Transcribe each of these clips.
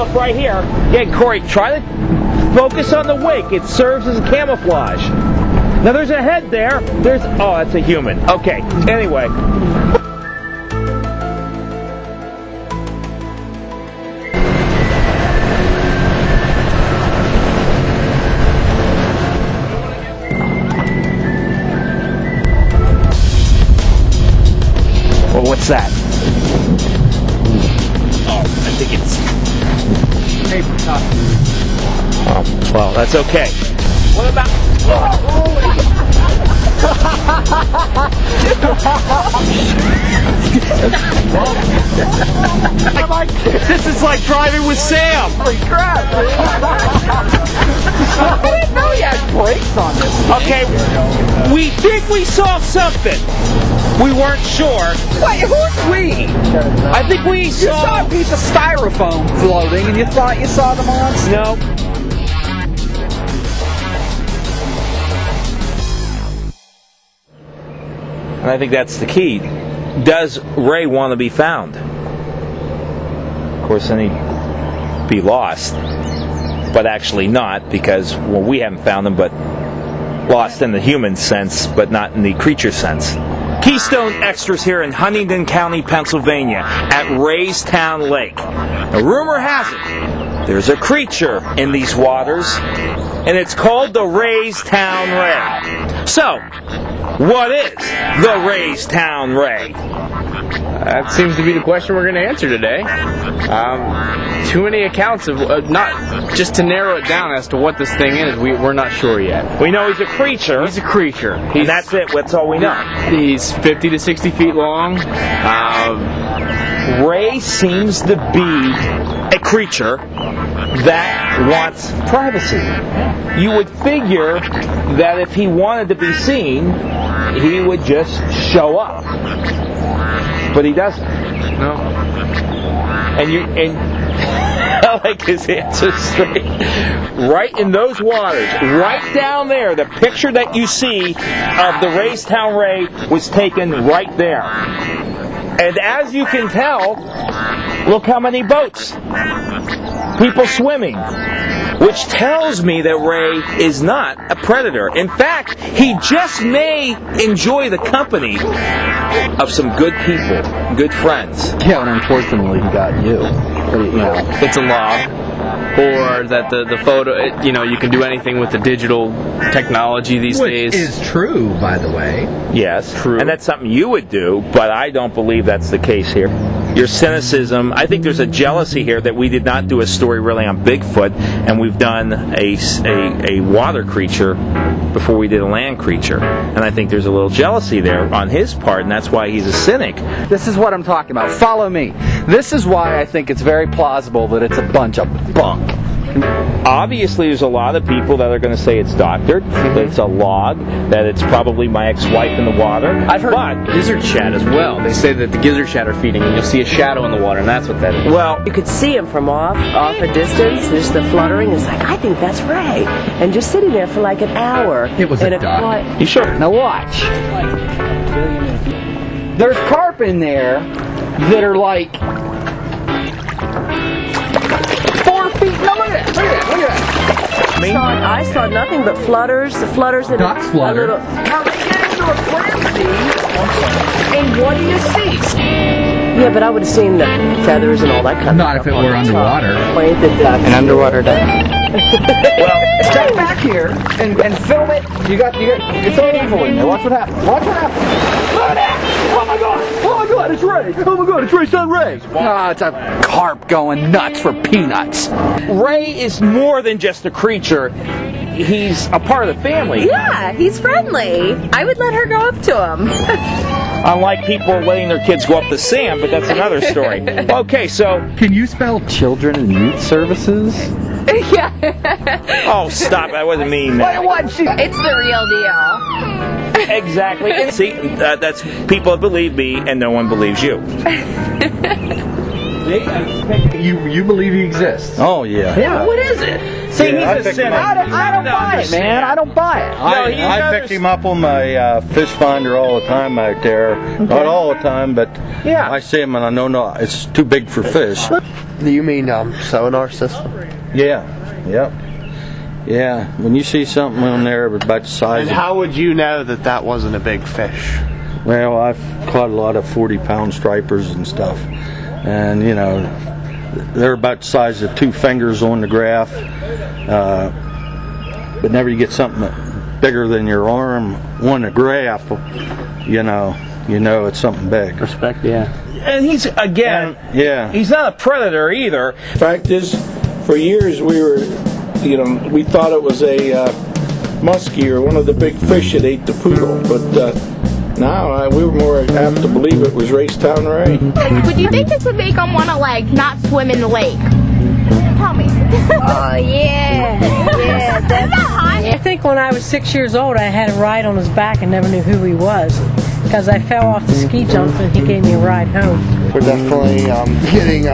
look right here. Yeah, Corey, try to focus on the wake. It serves as a camouflage. Now there's a head there. Oh, that's a human. Okay, anyway. Well, what's that? Oh, I think it's paper cup. Oh, well, that's okay. What about... This is like driving with Sam. Holy crap! I didn't know you had brakes on this thing. Okay, we think we saw something. We weren't sure. Wait, who's we? I think we saw... You saw a piece of styrofoam floating and you thought you saw the monster? No. And I think that's the key. Does Ray want to be found? Of course, then he'd be lost. But actually not, because, well, we haven't found him, but lost in the human sense, but not in the creature sense. Keystone Extras here in Huntingdon County, Pennsylvania, at Raystown Lake. Now, rumor has it, there's a creature in these waters, and it's called the Raystown Ray. So, what is the Raystown Ray? That seems to be the question we're going to answer today. Too many accounts of, not just to narrow it down as to what this thing is, we're not sure yet. We know he's a creature. He's a creature. And that's it, that's all we know. He's 50 to 60 feet long. Ray seems to be a creature that wants privacy. You would figure that if he wanted to be seen, he would just show up. But he doesn't. No. And I like his answer straight. Right in those waters, right down there, the picture that you see of the Raystown Ray was taken right there. And as you can tell, look how many boats. People swimming. Which tells me that Ray is not a predator. In fact, he just may enjoy the company of some good people, good friends. Yeah, and unfortunately he got you. It's a law. Or that the photo, you can do anything with the digital technology these days. Which is true, by the way. Yes, true. And that's something you would do, but I don't believe that's the case here. Your cynicism, I think there's a jealousy here that we did not do a story really on Bigfoot, and we've done a water creature before we did a land creature. And I think there's a little jealousy there on his part, and that's why he's a cynic. This is what I'm talking about. Follow me. This is why I think it's very plausible that it's a bunch of bunk. Obviously, there's a lot of people that are going to say it's doctored, that it's a log, that it's probably my ex-wife in the water. I've heard gizzard shad as well. They say that the gizzard shad are feeding, and you'll see a shadow in the water, and that's what that is. Well, you could see him from off a distance. There's the fluttering. It's like, I think that's Ray. And just sitting there for like an hour. It was a duck. You sure? Now watch. There's carp in there that are like 4 feet. No, look at that. I saw nothing but flutters. The flutters in Ducks flutter. Now they get into a frenzy, and what do you see? Yeah, but I would have seen the feathers and all that kind of stuff. Not if it were underwater. Planted ducks. An underwater duck. well, step back here and film it. You got it's all evil in there. Watch what happens. Watch what happens. Look at that! Oh my god! Oh my god! It's Ray! Oh my god! It's Raystown Ray! Ah, it's a carp going nuts for peanuts. Ray is more than just a creature. He's a part of the family. Yeah, he's friendly. I would let her go up to him. Unlike people letting their kids go up to Sam, but that's another story. Okay, so... Can you spell children and youth services? Yeah. Oh, stop. That wasn't mean. It's the real deal. Exactly. See, that's people that believe me, and no one believes you. You believe he exists? Oh yeah. Yeah. What is it? See, Yeah, he's a cynic. I don't buy it, man. I don't buy it. I picked him up on my fish finder all the time out there. Not all the time, but Yeah. I see him and I know it's too big for fish. Do you mean sonar system? Yeah. Yep. Yeah. When you see something on there about the size And of... how would you know that that wasn't a big fish? Well, I've caught a lot of 40-pound stripers and stuff. And, you know, they're about the size of 2 fingers on the graph. But whenever you get something bigger than your arm on the graph, you know it's something big. Respect, yeah. And he's, again, he's not a predator either. Fact is, for years we thought it was a muskie or one of the big fish that ate the poodle, but now we were more apt to believe it was Raystown Ray. Would you think this would make them want to not swim in the lake? Tell me. Oh, yeah. Yeah, definitely. I think when I was 6 years old, I had a ride on his back and never knew who he was. Because I fell off the ski jump and he gave me a ride home. We're definitely getting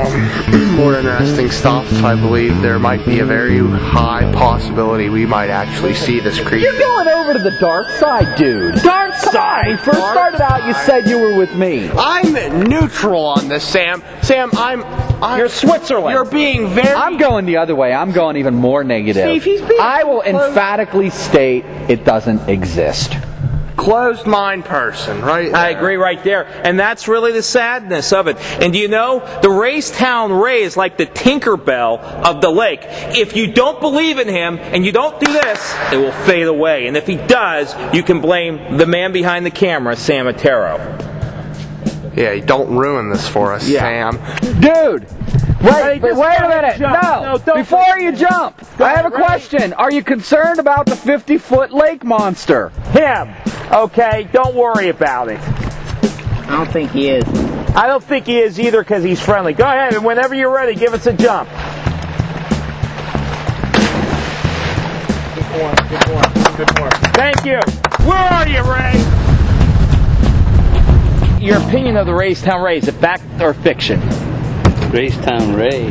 more interesting stuff. I believe there might be a very high possibility we might actually see this creature. You're going over to the dark side, dude. Dark side? When you first started out, you said you were with me. I'm neutral on this, Sam. Sam, You're Switzerland. You're being very... I'm going the other way. I'm going even more negative. Steve, he's being I will emphatically state it doesn't exist. Closed mind person, right? I agree right there. And that's really the sadness of it. And do you know, the Raystown Ray is like the Tinkerbell of the lake. If you don't believe in him and you don't do this, it will fade away. And if he does, you can blame the man behind the camera, Sam Otero. Yeah, don't ruin this for us, Sam. Dude! Wait a minute. No, before you jump, I have a question. Are you concerned about the 50-foot lake monster? Him. Okay, don't worry about it. I don't think he is. I don't think he is either because he's friendly. Go ahead, and whenever you're ready, give us a jump. Good one. Thank you. Where are you, Ray? Your opinion of the Raystown Ray, is it fact or fiction? Raystown Ray.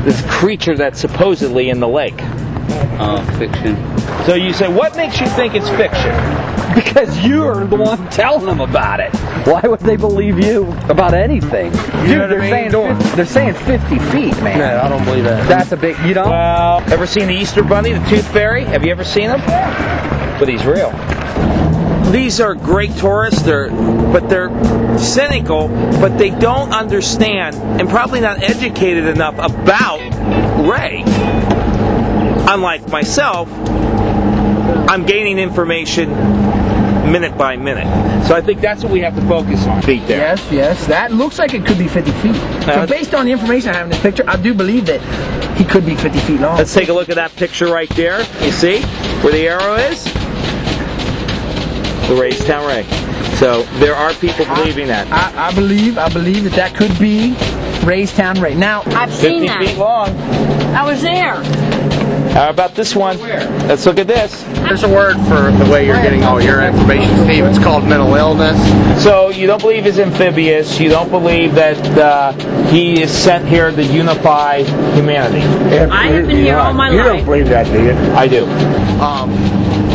This creature that's supposedly in the lake. Fiction. So you say, what makes you think it's fiction? Because you're the one telling them about it. Why would they believe you about anything? Dude, they're saying 50 feet, man. No, I don't believe that. That's a big, you know? Well, ever seen the Easter Bunny, the Tooth Fairy? Have you ever seen him? But he's real. These are great tourists, but they're cynical, but they don't understand and probably not educated enough about Ray. Unlike myself, I'm gaining information minute by minute. So I think that's what we have to focus on. Feet there. Yes. That looks like it could be 50 feet. But based on the information I have in this picture, I do believe that he could be 50 feet long. Let's take a look at that picture right there. You see where the arrow is? The Raystown Ray. So there are people believing that. I believe that could be Raystown Ray. Now, I've seen 50 that. feet long. I was there. How about this one? Let's look at this. There's a word for the way you're getting all your information, Steve. It's called mental illness. So you don't believe he's amphibious. You don't believe that he is sent here to unify humanity. I have been here all my life. You don't believe that, do you? I do.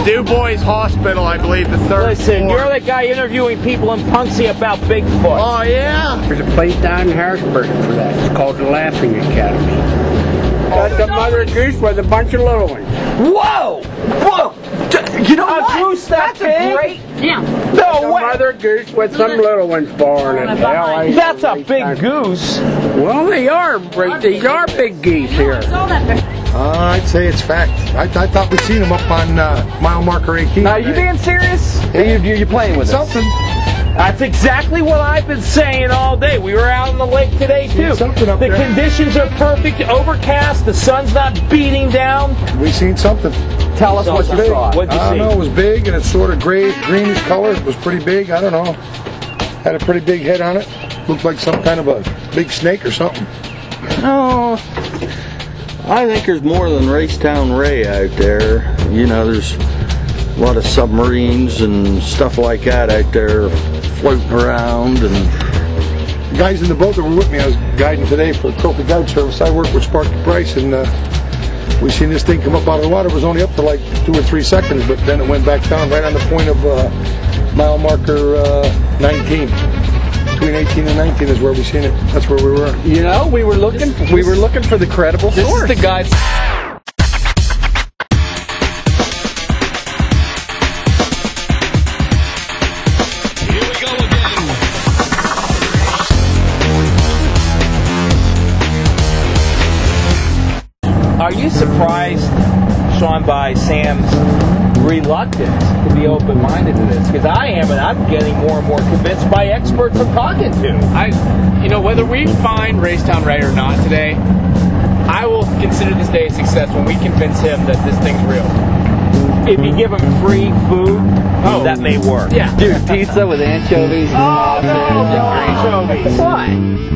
Du Bois Hospital, I believe, the third Listen, floor. you're the guy interviewing people in Punxsutawney about Bigfoot. Oh, yeah? there's a place down in Harrisburg for that. It's called the Laughing Academy. Got the mother goose with a bunch of little ones. Whoa! You know what? Goose that's big? great. Yeah. No The way. mother goose with some little ones born. And That's a big goose. Well, they are. These are big geese here. I'd say it's fact. I thought we'd seen him up on mile marker 18. Now, are you being serious? You're playing with something? That's exactly what I've been saying all day. We were out on the lake today, too. Something up the there. conditions are perfect, overcast, the sun's not beating down. We seen something. Tell us what you saw. What'd you I see? don't know. It was big and it's sort of greenish color. It was pretty big. I don't know. Had a pretty big head on it. Looked like some kind of a big snake or something. Oh, I think there's more than Raystown Ray out there. You know, there's a lot of submarines and stuff like that out there floating around, and guys in the boat that were with me, I was guiding today for Trophy Guide Service. I work with Sparky Price, and we seen this thing come up out of the water. It was only up for like 2 or 3 seconds, but then it went back down right on the point of mile marker 19. Between 18 and 19 is where we seen it. That's where we were. You know, we were looking for the credible source. This is the guide. Are you surprised, Sean, by Sam's reluctance to be open-minded to this? Because I am, and I'm getting more and more convinced by experts I'm talking to. You know, whether we find Raystown Ray or not today, I will consider this day a success when we convince him that this thing's real. If you give him free food, that may work. Yeah. Dude, pizza with anchovies. Oh, no, anchovies. What?